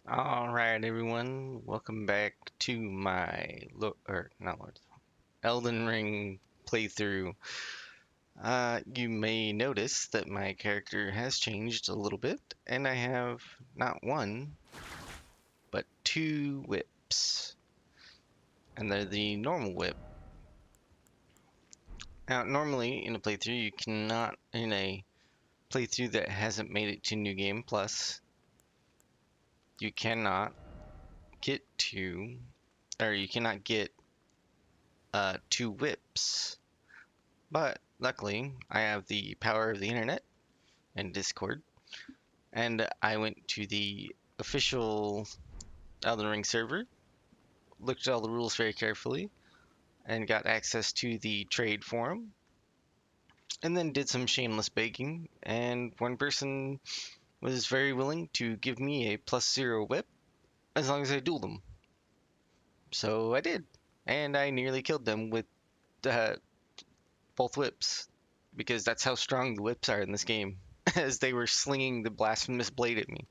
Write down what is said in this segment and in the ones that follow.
All right, everyone. Welcome back to my not Lord, Elden Ring playthrough. You may notice that my character has changed a little bit, and I have not one, but two whips, and they're the normal whip. Now, normally in a playthrough, you cannot, in a playthrough that hasn't made it to New Game Plus, you cannot get two, or you cannot get two whips. But luckily, I have the power of the internet and Discord, and I went to the official Elden Ring server, looked at all the rules very carefully, and got access to the trade forum, and then did some shameless begging. And one person was very willing to give me a +0 whip as long as I duel them. So I did, and I nearly killed them with uh, both whips because that's how strong the whips are in this game. As they were slinging the blasphemous blade at me.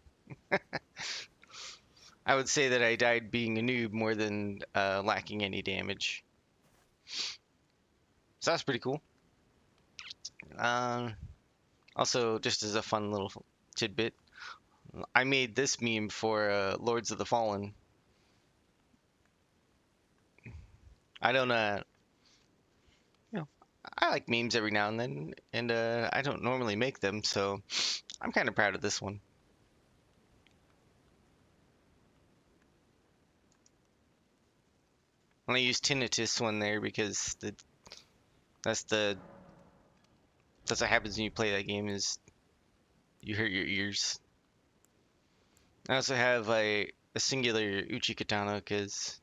I would say that I died being a noob more than lacking any damage. So that's pretty cool. Um, Also, just as a fun little tidbit, I made this meme for Lords of the Fallen. I don't, you know, I like memes every now and then, and I don't normally make them, so I'm kind of proud of this one. And I used tinnitus one there because that's the that's what happens when you play that game is you hurt your ears. I also have a singular Uchi Katana because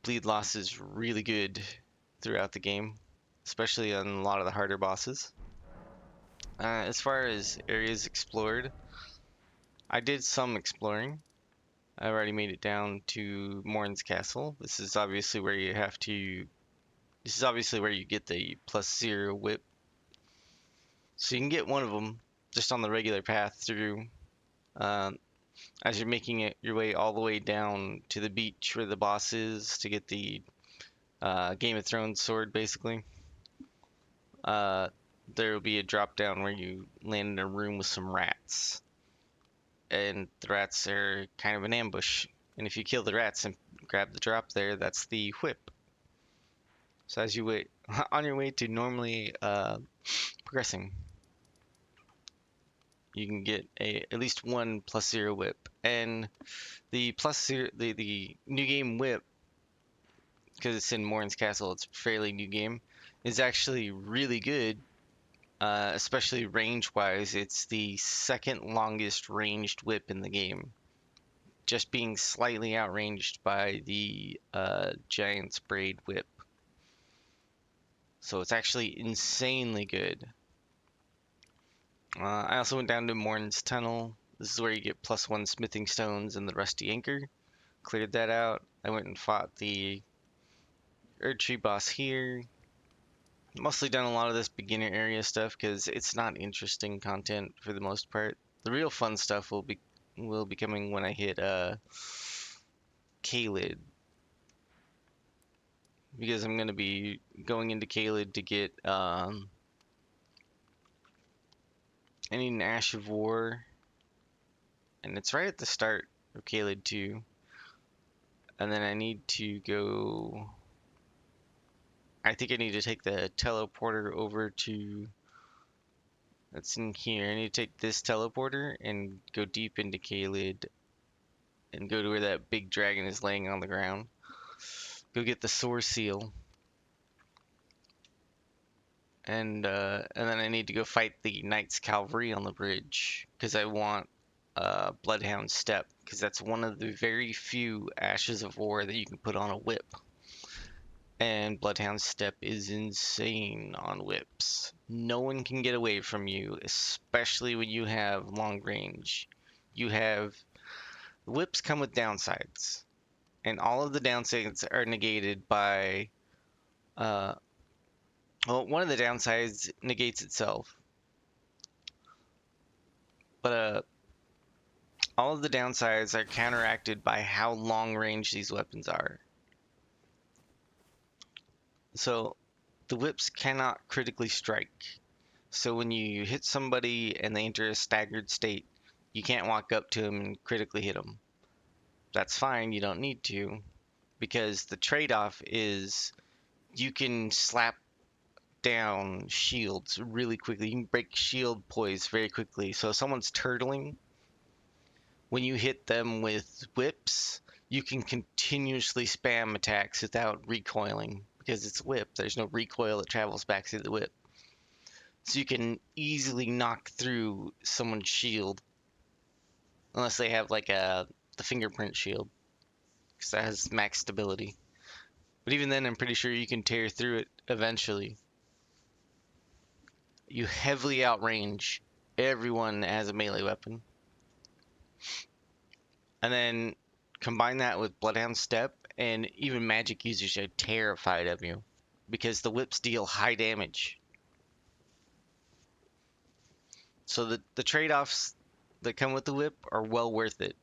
bleed loss is really good throughout the game, especially on a lot of the harder bosses. As far as areas explored, I did some exploring. I've already made it down to Morn's Castle. This is obviously where you get the +0 whip. So you can get one of them just on the regular path through. Um, as you're making it your way all the way down to the beach where the boss is to get the Game of Thrones sword, basically. Uh, there will be a drop down where you land in a room with some rats, and the rats are kind of an ambush. And if you kill the rats and grab the drop there, that's the whip. So as you wait on your way to normally progressing, you can get at least one +0 whip, and the +0 the new game whip, because it's in Morn's Castle, it's a fairly new game, is actually really good. Especially range-wise, it's the second longest ranged whip in the game, just being slightly outranged by the Giant's Braid whip. So it's actually insanely good. I also went down to Morn's Tunnel. This is where you get +1 smithing stones and the rusty anchor. Cleared that out. I went and fought the Erdtree boss here. Mostly done a lot of this beginner area stuff because it's not interesting content for the most part. The real fun stuff will be coming when I hit Caelid, because I'm gonna be going into Caelid to get I need an Ash of War, and it's right at the start of Caelid too. And then I need to go. I think I need to take the teleporter over to. That's in here. I need to take this teleporter and go deep into Caelid and go to where that big dragon is laying on the ground. Go get the Soar Seal, and then I need to go fight the Knights Cavalry on the bridge because I want Bloodhound Step, because that's one of the very few Ashes of War that you can put on a whip. And Bloodhound Step is insane on whips. No one can get away from you, especially when you have long range. You have whips come with downsides, and all of the downsides are negated by uh, well, one of the downsides negates itself, but all of the downsides are counteracted by how long range these weapons are. So the whips cannot critically strike. So when you hit somebody and they enter a staggered state, you can't walk up to them and critically hit them. That's fine, you don't need to, because the trade-off is you can slap down shields really quickly. You can break shield poise very quickly. So if someone's turtling, when you hit them with whips, you can continuously spam attacks without recoiling because it's a whip. There's no recoil that travels back through the whip. So you can easily knock through someone's shield unless they have like the fingerprint shield because that has max stability. But even then, I'm pretty sure you can tear through it eventually. You heavily outrange everyone that has a melee weapon. And then combine that with Bloodhound Step, and even magic users are terrified of you because the whips deal high damage. So the trade-offs that come with the whip are well worth it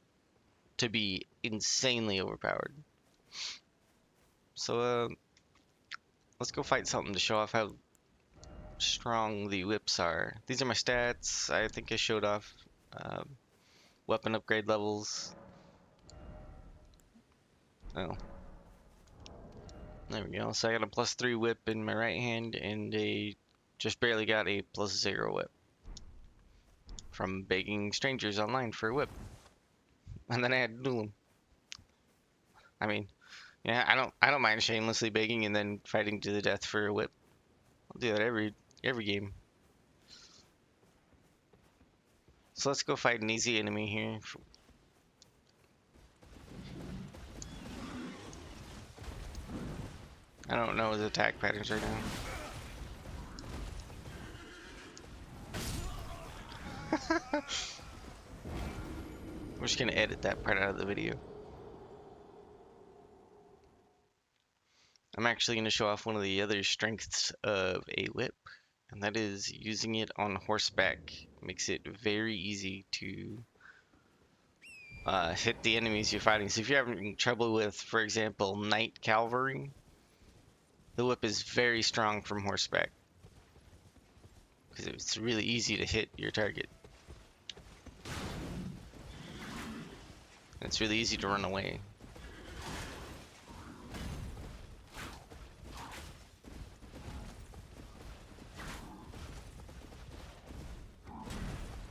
to be insanely overpowered. So let's go fight something to show off how strong the whips are. These are my stats. I think I showed off weapon upgrade levels. Oh, there we go. So I got a +3 whip in my right hand and just barely got a +0 whip from begging strangers online for a whip. And then I had to duel them. I mean, yeah, I don't mind shamelessly begging and then fighting to the death for a whip. I'll do that every game. So let's go fight an easy enemy here. I don't know his attack patterns right now. We're just gonna edit that part out of the video. I'm actually gonna show off one of the other strengths of a whip, and that is using it on horseback. Makes it very easy to hit the enemies you're fighting. So if you're having trouble with, for example, Knight Cavalry, the whip is very strong from horseback because it's really easy to hit your target. And it's really easy to run away.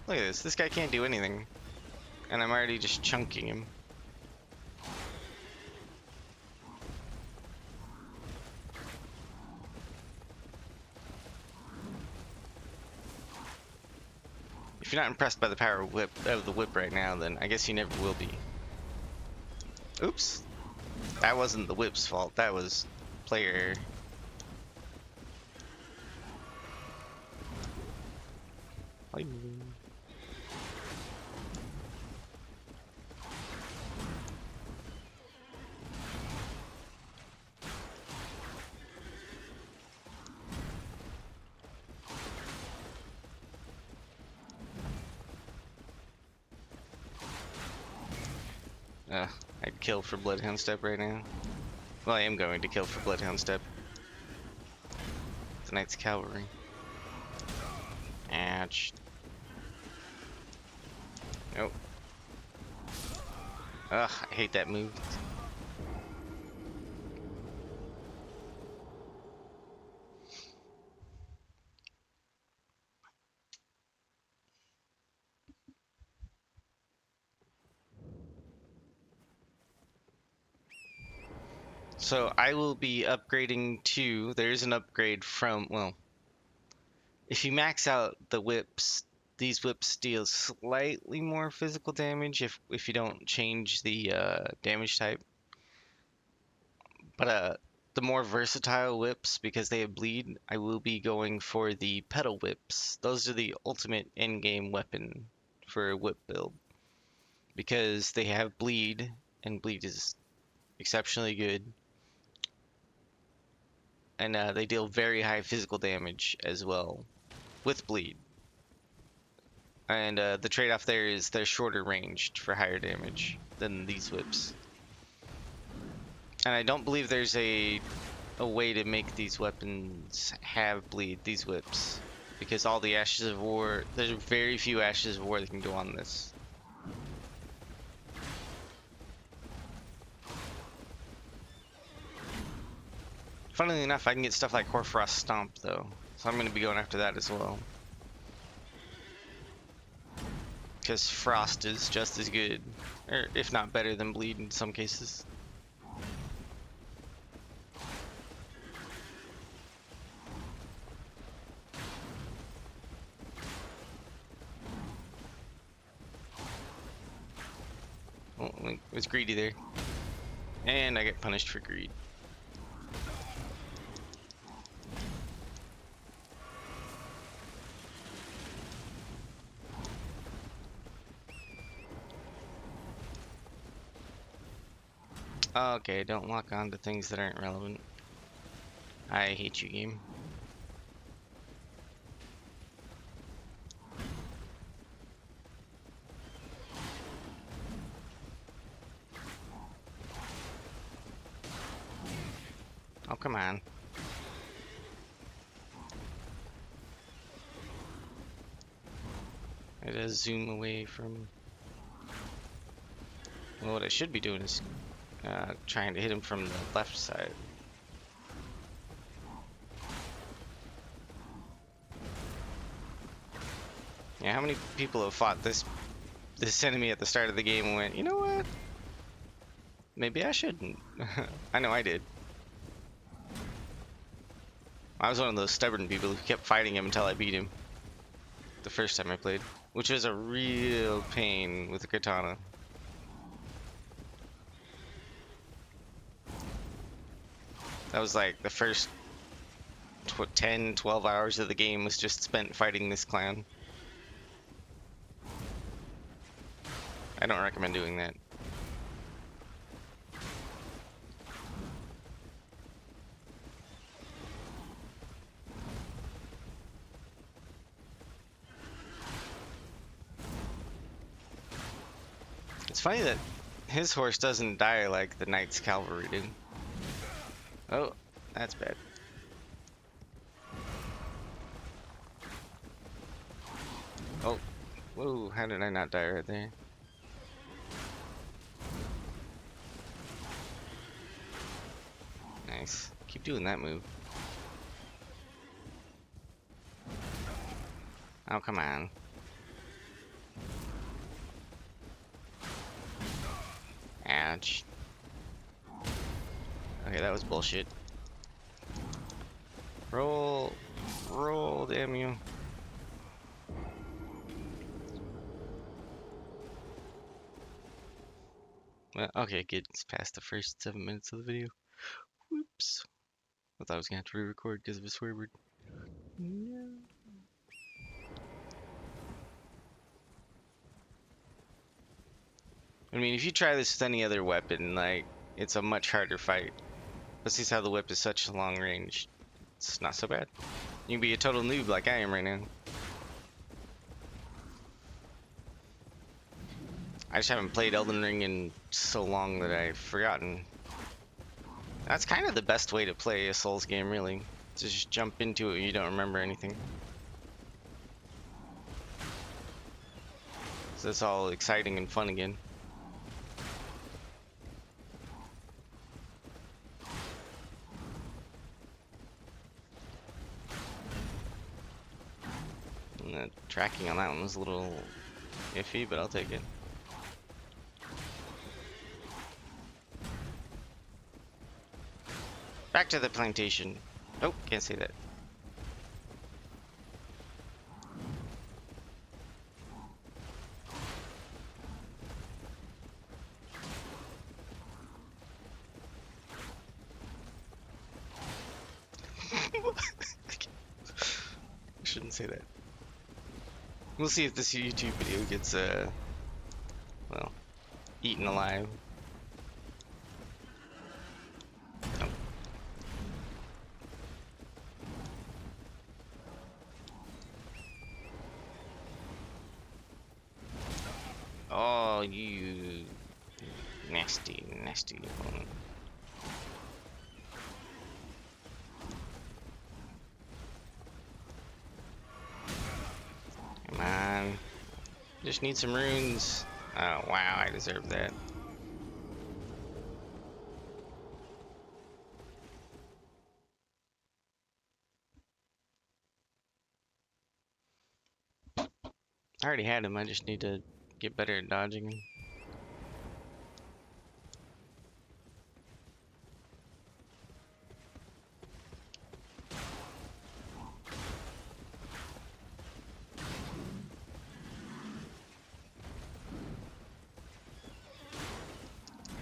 Look at this. This guy can't do anything. And I'm already just chunking him. If you're not impressed by the power of the whip right now, then I guess you never will be. Oops. That wasn't the whip's fault. That was player error. I'd kill for Bloodhound Step right now. Well, I am going to kill for Bloodhound Step. The Knight's Cavalry. Ouch. Nope. Ugh, I hate that move. So I will be upgrading to, there's an upgrade from, well, if you max out the whips, these whips deal slightly more physical damage if you don't change the damage type. But the more versatile whips, because they have bleed, I will be going for the pedal whips. Those are the ultimate end-game weapon for a whip build. Because they have bleed, and bleed is exceptionally good. And they deal very high physical damage as well with bleed. And the trade-off there is they're shorter ranged for higher damage than these whips. And I don't believe there's a way to make these weapons have bleed, these whips. Because all the Ashes of War, there's very few Ashes of War that can go on this. Funnily enough, I can get stuff like Hoarfrost Stomp though. So I'm going to be going after that as well. Because Frost is just as good, or if not better than Bleed in some cases. Oh, it was greedy there. And I get punished for greed. Okay, don't lock on to things that aren't relevant. I hate you, game. Oh, come on. I just zoom away from... Well, what I should be doing is trying to hit him from the left side. Yeah, how many people have fought this enemy at the start of the game and went, you know what? Maybe I shouldn't. I know I did. I was one of those stubborn people who kept fighting him until I beat him. The first time I played. Which was a real pain with the katana. That was like the first 10, 12 hours of the game was just spent fighting this clan. I don't recommend doing that. It's funny that his horse doesn't die like the Knight's Cavalry did. Oh, that's bad. Oh, whoa, how did I not die right there? Nice. Keep doing that move. Oh, come on. Ouch. Okay, that was bullshit. Roll. Roll, damn you. Well, okay, good. It's past the first 7 minutes of the video. Whoops. I thought I was gonna have to re-record because of a swear word. No. I mean, if you try this with any other weapon, like, it's a much harder fight. But since how the whip is such a long range, it's not so bad. You can be a total noob like I am right now. I just haven't played Elden Ring in so long that I've forgotten. That's kind of the best way to play a Souls game, really. To just jump into it and you don't remember anything. So it's all exciting and fun again. And the tracking on that one was a little iffy, but I'll take it. Back to the plantation. Nope, can't say that. I shouldn't say that. We'll see if this YouTube video gets, well, eaten alive. Oh. you nasty, nasty opponent. Come on. Just need some runes. Oh, wow, I deserve that. I already had him, I just need to get better at dodging him.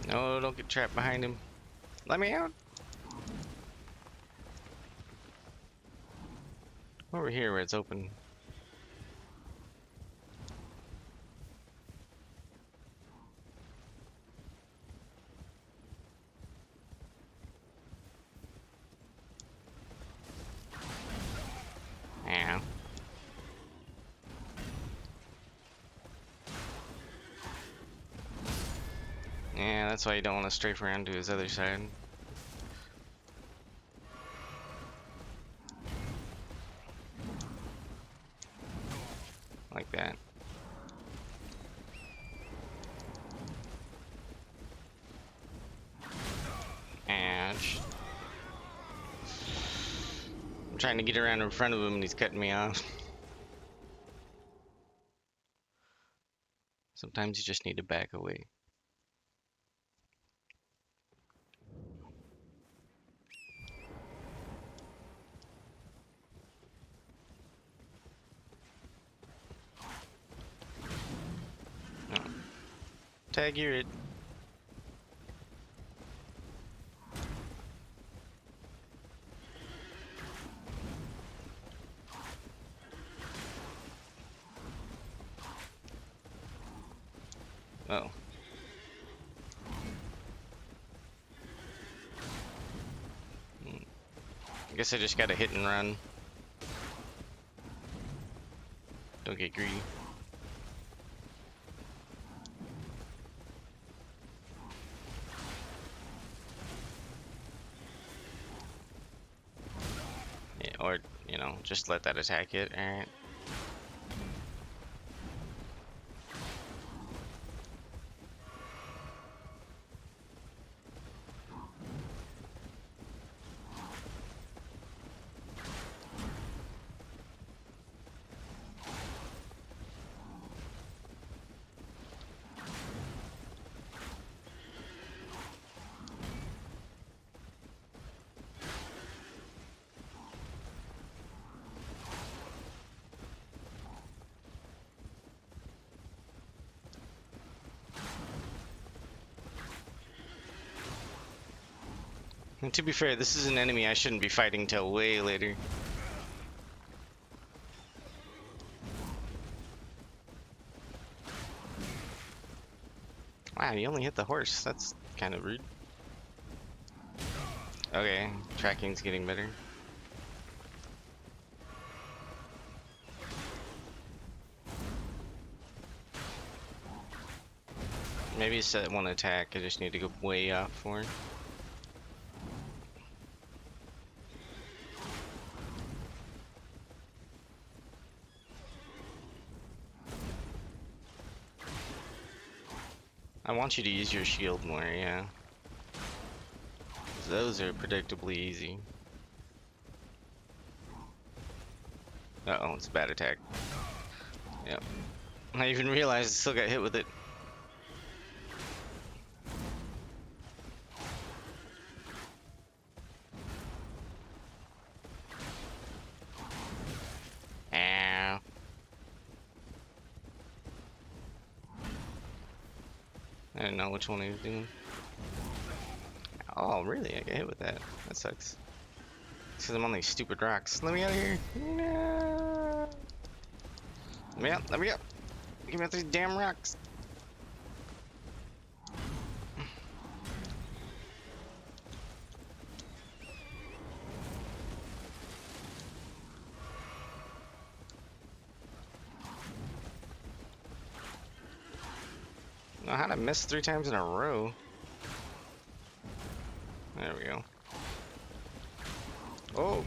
No, don't get trapped behind him. Let me out. Over here where it's open. Yeah. Yeah, that's why you don't want to strafe around to his other side. Like that. Ouch. I'm trying to get around in front of him and he's cutting me off. Sometimes you just need to back away. No. Tag, you're it. Oh. I guess I just gotta hit and run. Don't get greedy. Yeah, or, you know, just let that attack hit. Alright. And to be fair, this is an enemy I shouldn't be fighting till way later. Wow, you only hit the horse. That's kind of rude. Okay, tracking's getting better. Maybe it's that one attack I just need to go way off for. I want you to use your shield more, yeah. Those are predictably easy. Uh-oh, it's a bad attack. Yep. I even realized I still got hit with it. Ow. I didn't know which one he was doing. Oh, really? I got hit with that. That sucks. Because I'm on these stupid rocks. Let me out of here. No. Let me out. Let me out. Get me out these damn rocks. Oh, how'd I miss 3 times in a row? There we go. Oh!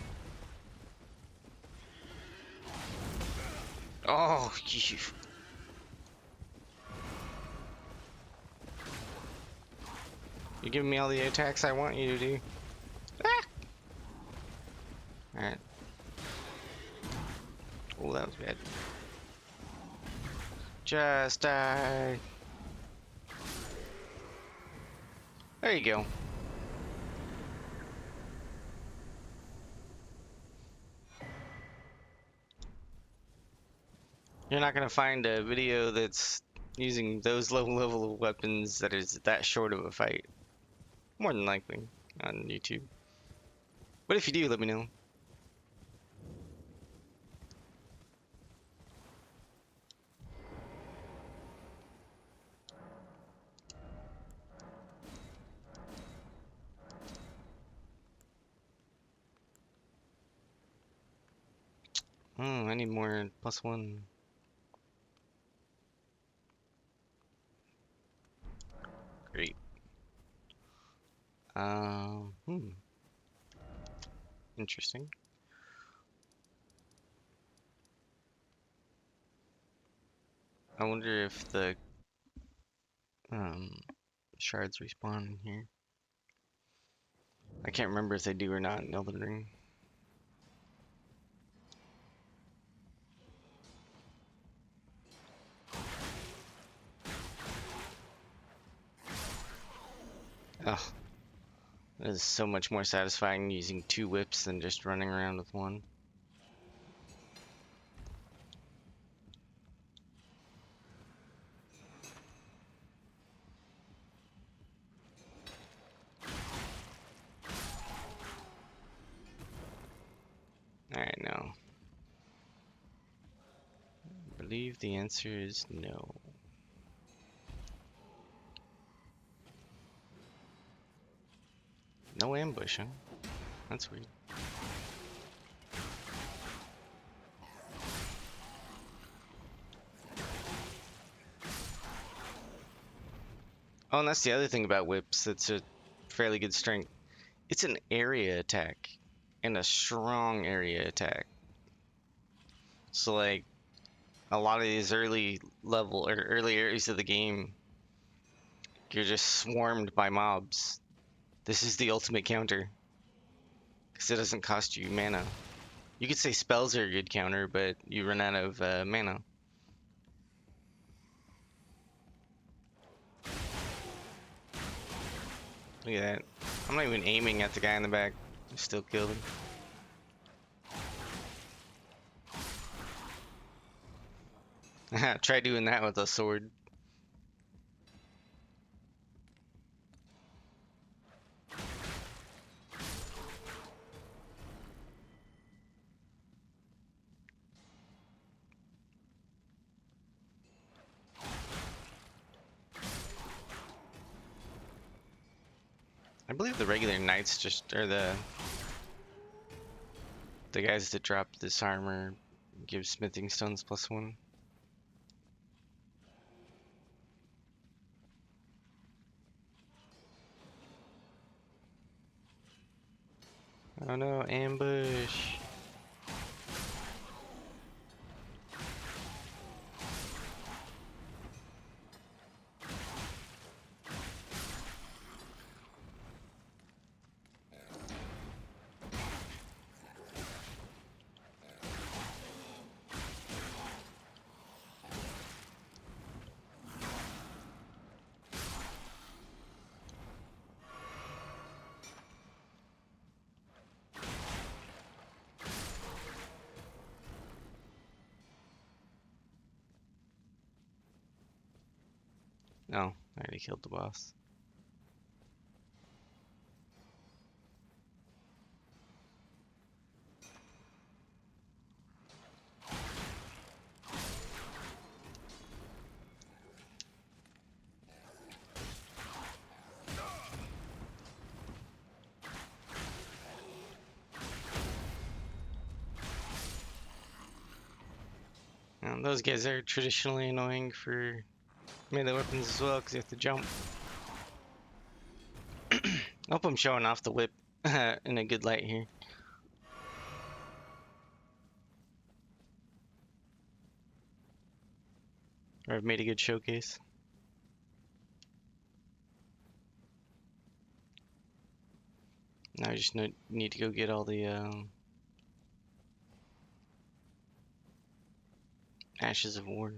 Oh, you. You're giving me all the attacks I want you to do. Ah! Alright. Oh, that was bad. Just die. There you go. You're not gonna find a video that's using those low level of weapons that is that short of a fight. More than likely on YouTube. But if you do, let me know. Oh, I need more +1. Great. Hmm. Interesting. I wonder if the um shards respawn in here. I can't remember if they do or not in Elden Ring. Oh, it is so much more satisfying using 2 whips than just running around with 1. Alright, now. I believe the answer is no. No ambush, huh? That's weird. Oh, and that's the other thing about whips. It's a fairly good strength. It's an area attack and a strong area attack. So like a lot of these early level or early areas of the game, you're just swarmed by mobs. This is the ultimate counter because it doesn't cost you mana. You could say spells are a good counter, but you run out of mana. Look at that. I'm not even aiming at the guy in the back. I still killed him. Try doing that with a sword. I believe the regular knights just are the guys that drop this armor give smithing stones +1. Oh no, ambush. No, I already killed the boss. Those guys are traditionally annoying for Melee weapons as well, because you have to jump. I hope I'm showing off the whip in a good light here. Or I've made a good showcase. Now I just need to go get all the Ashes of War.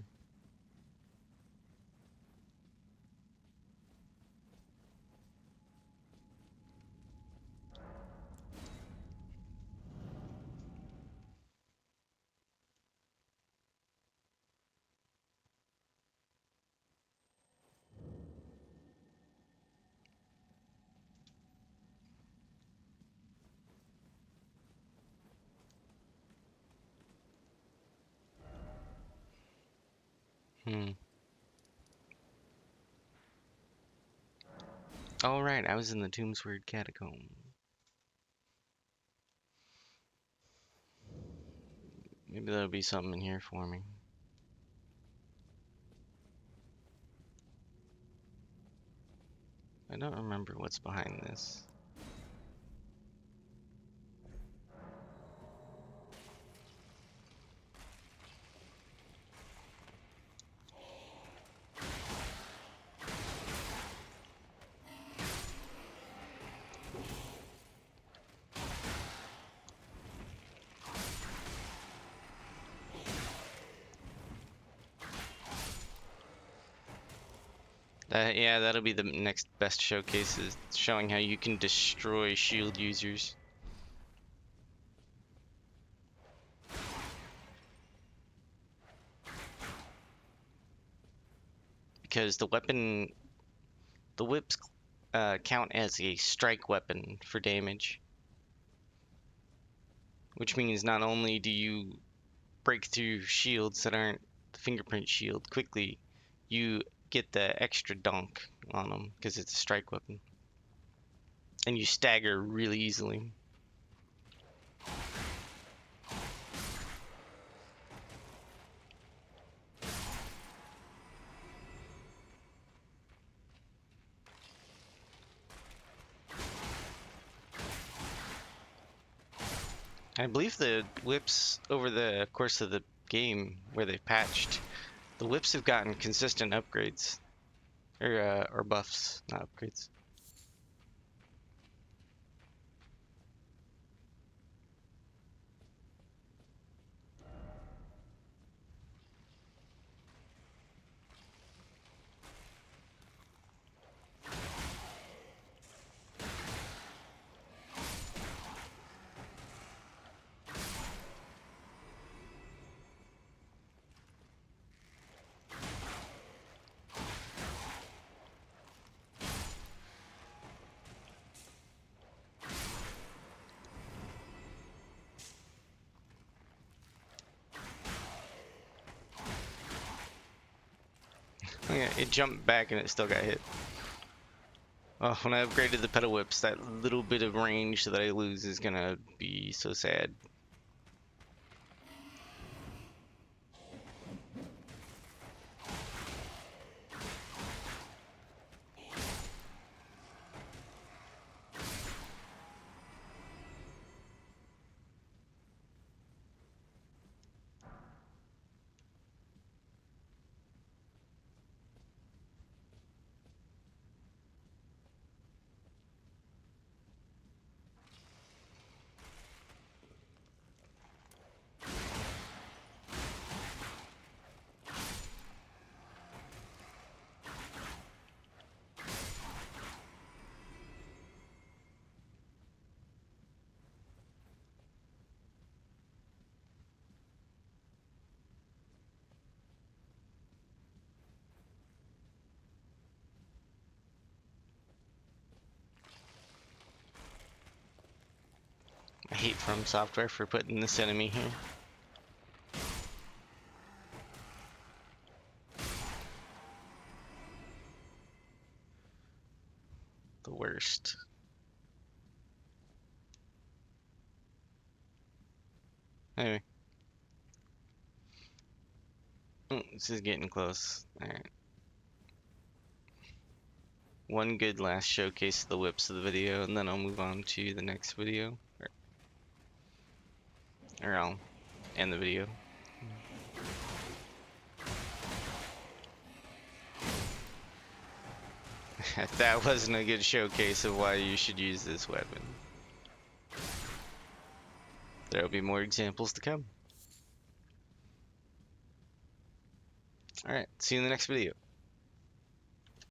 Hmm. All right, I was in the Tombsword Catacomb. Maybe there'll be something in here for me. I don't remember what's behind this. Yeah, that'll be the next best showcase, is showing how you can destroy shield users. Because the whips count as a strike weapon for damage. Which means not only do you break through shields that aren't the fingerprint shield quickly, you get the extra dunk on them because it's a strike weapon. And you stagger really easily. I believe the whips over the course of the game where they patched, the whips have gotten consistent upgrades. Or buffs, not upgrades. Oh yeah, it jumped back and it still got hit. Oh, when I upgraded the pedal whips, that little bit of range that I lose is gonna be so sad. I hate From Software for putting this enemy here. The worst. Anyway. Oh, this is getting close. Alright. one good last showcase of the whips of the video, and then I'll move on to the next video, or I'll end the video. That wasn't a good showcase of why you should use this weapon. There'll be more examples to come. Alright, see you in the next video.